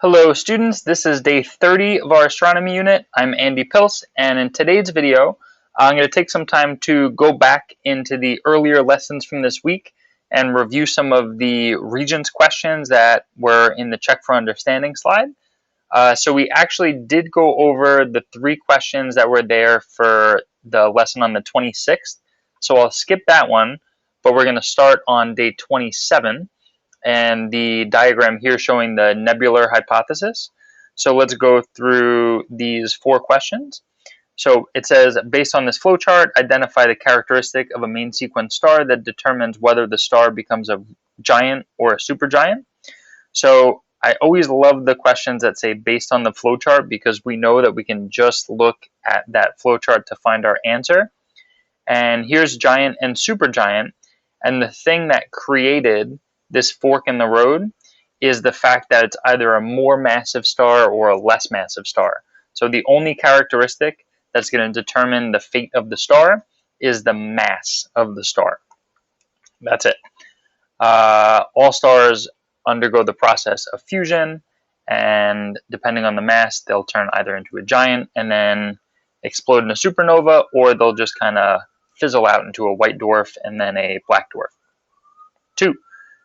Hello students, this is day 30 of our astronomy unit. I'm Andy Pilc, and in today's video I'm going to take some time to go back into the earlier lessons from this week and review some of the Regents questions that were in the Check for Understanding slide. So we actually did go over the 3 questions that were there for the lesson on the 26th, so I'll skip that one, but we're going to start on day 27. And the diagram here showing the Nebular Hypothesis. So let's go through these 4 questions. So it says, based on this flowchart, identify the characteristic of a main sequence star that determines whether the star becomes a giant or a supergiant. So I always love the questions that say based on the flowchart, because we know that we can just look at that flowchart to find our answer. And here's giant and supergiant, and the thing that created this fork in the road is the fact that it's either a more massive star or a less massive star. So the only characteristic that's going to determine the fate of the star is the mass of the star. That's it. All stars undergo the process of fusion, and depending on the mass, they'll turn either into a giant and then explode in a supernova, or they'll just kind of fizzle out into a white dwarf and then a black dwarf. 2.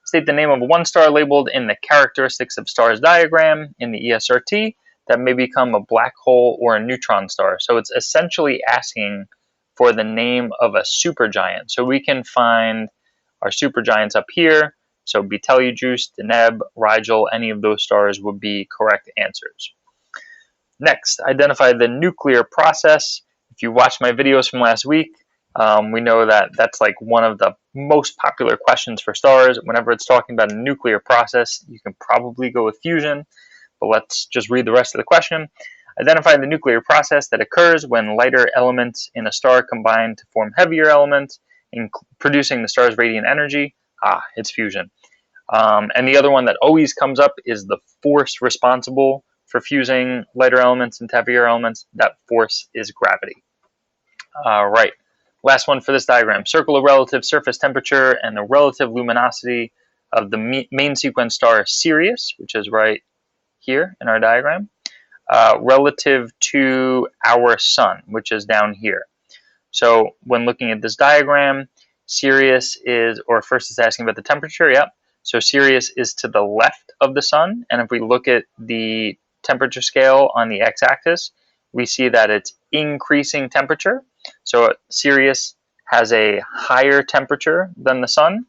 State the name of one star labeled in the characteristics of stars diagram in the ESRT that may become a black hole or a neutron star. So it's essentially asking for the name of a supergiant. So we can find our supergiants up here. So Betelgeuse, Deneb, Rigel, any of those stars would be correct answers. Next, identify the nuclear process. If you watched my videos from last week, we know that that's like one of the most popular questions for stars. Whenever it's talking about a nuclear process, you can probably go with fusion, but let's just read the rest of the question. Identify the nuclear process that occurs when lighter elements in a star combine to form heavier elements, producing the star's radiant energy. It's fusion. And the other one that always comes up is the force responsible for fusing lighter elements into heavier elements. That force is gravity. Right. Last one for this diagram. Circle a relative surface temperature and the relative luminosity of the main sequence star Sirius, which is right here in our diagram, relative to our sun, which is down here. So when looking at this diagram, Sirius is, or first it's asking about the temperature, yep. So Sirius is to the left of the sun, and if we look at the temperature scale on the x-axis, we see that it's increasing temperature. So Sirius has a higher temperature than the sun,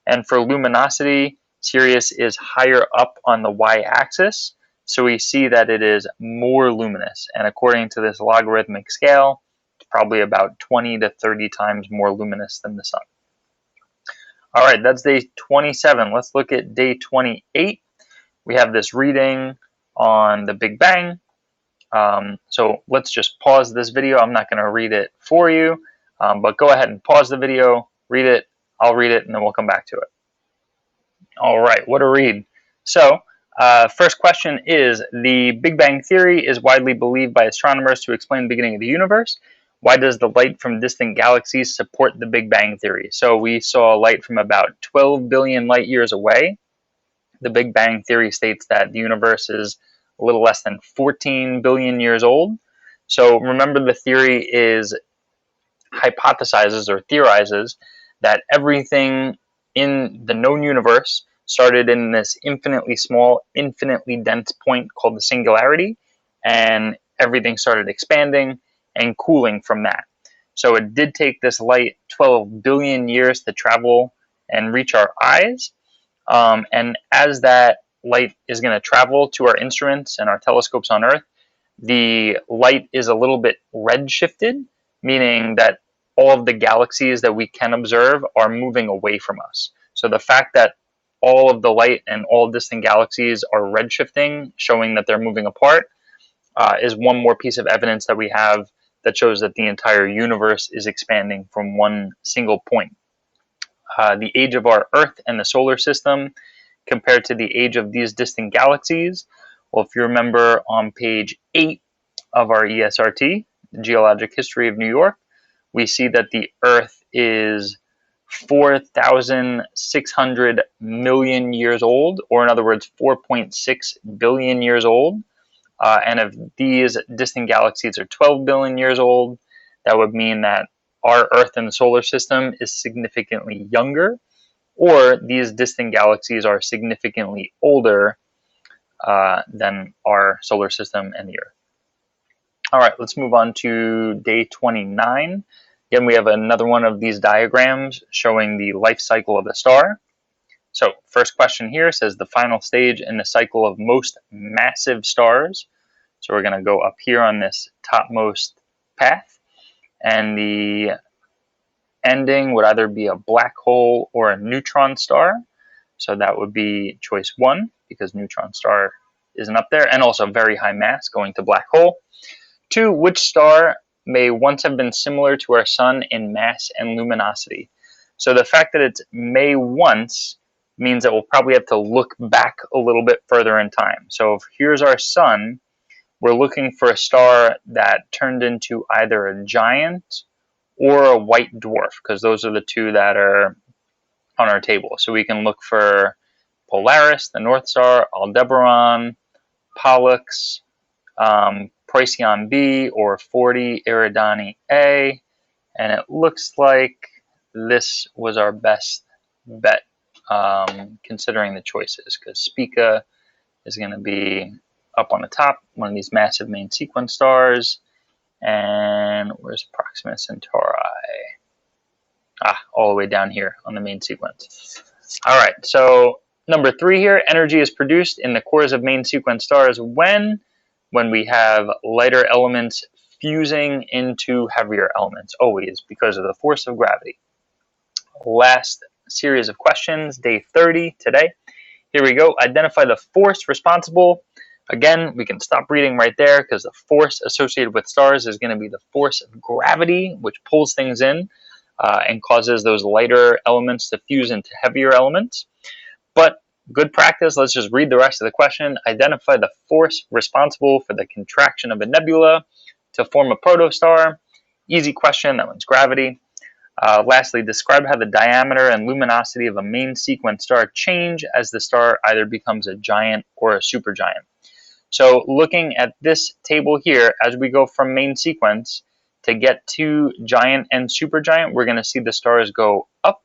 and for luminosity, Sirius is higher up on the y-axis, so we see that it is more luminous, and according to this logarithmic scale, it's probably about 20 to 30 times more luminous than the sun. Alright, that's day 27. Let's look at day 28. We have this reading on the Big Bang. So let's just pause this video. I'm not going to read it for you, but go ahead and pause the video, read it, I'll read it, and then we'll come back to it. All right, what a read. So, first question is, the Big Bang Theory is widely believed by astronomers to explain the beginning of the universe. Why does the light from distant galaxies support the Big Bang Theory? So we saw light from about 12 billion light years away. The Big Bang Theory states that the universe is a little less than 14 billion years old. So remember, the theory is hypothesizes or theorizes that everything in the known universe started in this infinitely small, infinitely dense point called the singularity, and everything started expanding and cooling from that. So it did take this light 12 billion years to travel and reach our eyes, and as that light is going to travel to our instruments and our telescopes on Earth, the light is a little bit redshifted, meaning that all of the galaxies that we can observe are moving away from us. So the fact that all of the light and all distant galaxies are redshifting, showing that they're moving apart, is one more piece of evidence that we have that shows that the entire universe is expanding from one single point. The age of our Earth and the solar system compared to the age of these distant galaxies. Well, if you remember on page 8 of our ESRT, the Geologic History of New York, we see that the Earth is 4,600 million years old, or in other words, 4.6 billion years old. And if these distant galaxies are 12 billion years old, that would mean that our Earth in the solar system is significantly younger, or these distant galaxies are significantly older than our solar system and the Earth. All right, let's move on to day 29. Again, we have another one of these diagrams showing the life cycle of a star. So first question here says the final stage in the cycle of most massive stars. So we're going to go up here on this topmost path, and the ending would either be a black hole or a neutron star. So that would be choice 1, because neutron star isn't up there, and also very high mass going to black hole. 2, which star may once have been similar to our sun in mass and luminosity? So the fact that it's may once means that we'll probably have to look back a little bit further in time. So if here's our sun, we're looking for a star that turned into either a giant or a white dwarf, because those are the two that are on our table. So we can look for Polaris, the North Star, Aldebaran, Pollux, Procyon B, or 40 Eridani A, and it looks like this was our best bet, considering the choices, because Spica is going to be up on the top, one of these massive main sequence stars. And where's Proxima Centauri? All the way down here on the main sequence. All right, so number 3 here, energy is produced in the cores of main sequence stars when we have lighter elements fusing into heavier elements, always because of the force of gravity. Last series of questions, day 30 today. Here we go. Identify the force responsible. Again, we can stop reading right there, because the force associated with stars is going to be the force of gravity, which pulls things in and causes those lighter elements to fuse into heavier elements. But good practice, let's just read the rest of the question. Identify the force responsible for the contraction of a nebula to form a protostar. Easy question, that one's gravity. Lastly, describe how the diameter and luminosity of a main sequence star change as the star either becomes a giant or a supergiant. So looking at this table here, as we go from main sequence to get to giant and supergiant, we're going to see the stars go up.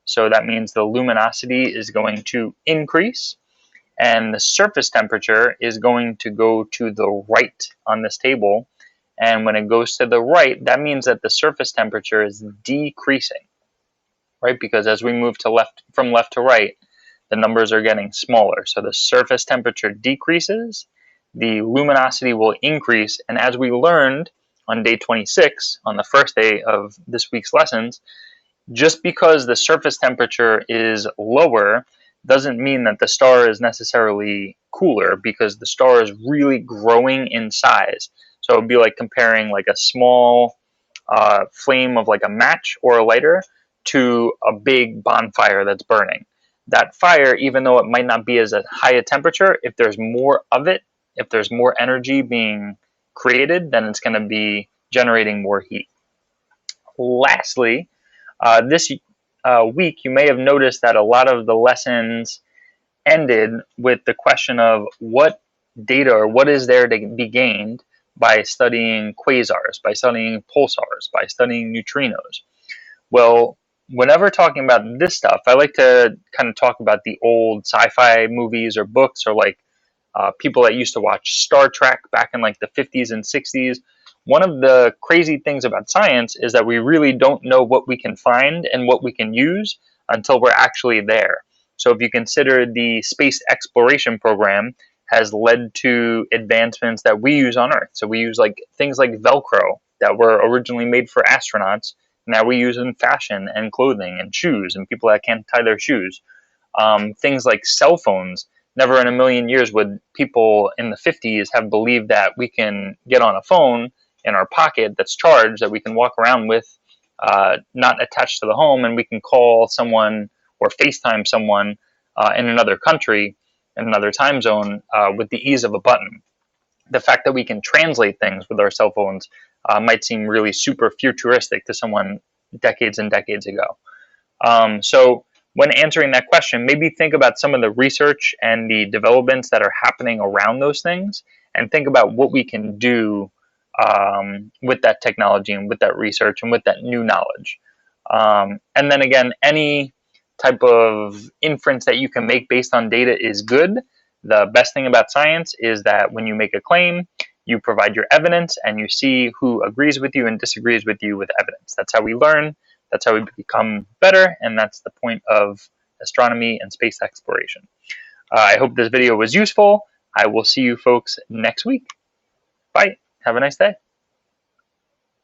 So that means the luminosity is going to increase, and the surface temperature is going to go to the right on this table. And when it goes to the right, that means that the surface temperature is decreasing, right? Because as we move from left to right, the numbers are getting smaller. So the surface temperature decreases, the luminosity will increase, and as we learned on day 26, on the first day of this week's lessons, just because the surface temperature is lower doesn't mean that the star is necessarily cooler, because the star is really growing in size. So it would be like comparing like a small flame of like a match or a lighter to a big bonfire that's burning. That fire, even though it might not be as high a temperature, if there's more of it, if there's more energy being created, then it's going to be generating more heat. Lastly, this week you may have noticed that a lot of the lessons ended with the question of what data or what is there to be gained by studying quasars, by studying pulsars, by studying neutrinos. Well, whenever talking about this stuff, I like to kind of talk about the old sci-fi movies or books, or like people that used to watch Star Trek back in like the 50s and 60s. One of the crazy things about science is that we really don't know what we can find and what we can use until we're actually there. So if you consider the space exploration program has led to advancements that we use on Earth. So we use like things like Velcro that were originally made for astronauts, now we use in fashion and clothing and shoes and people that can't tie their shoes. Things like cell phones. Never in a million years would people in the 50s have believed that we can get on a phone in our pocket that's charged, that we can walk around with, not attached to the home, and we can call someone or FaceTime someone in another country, in another time zone, with the ease of a button. The fact that we can translate things with our cell phones might seem really super futuristic to someone decades and decades ago. So when answering that question, maybe think about some of the research and the developments that are happening around those things, and think about what we can do with that technology and with that research and with that new knowledge. And then again, any type of inference that you can make based on data is good. The best thing about science is that when you make a claim, you provide your evidence and you see who agrees with you and disagrees with you with evidence. That's how we learn, that's how we become better, and that's the point of astronomy and space exploration. I hope this video was useful. I will see you folks next week. Bye. Have a nice day.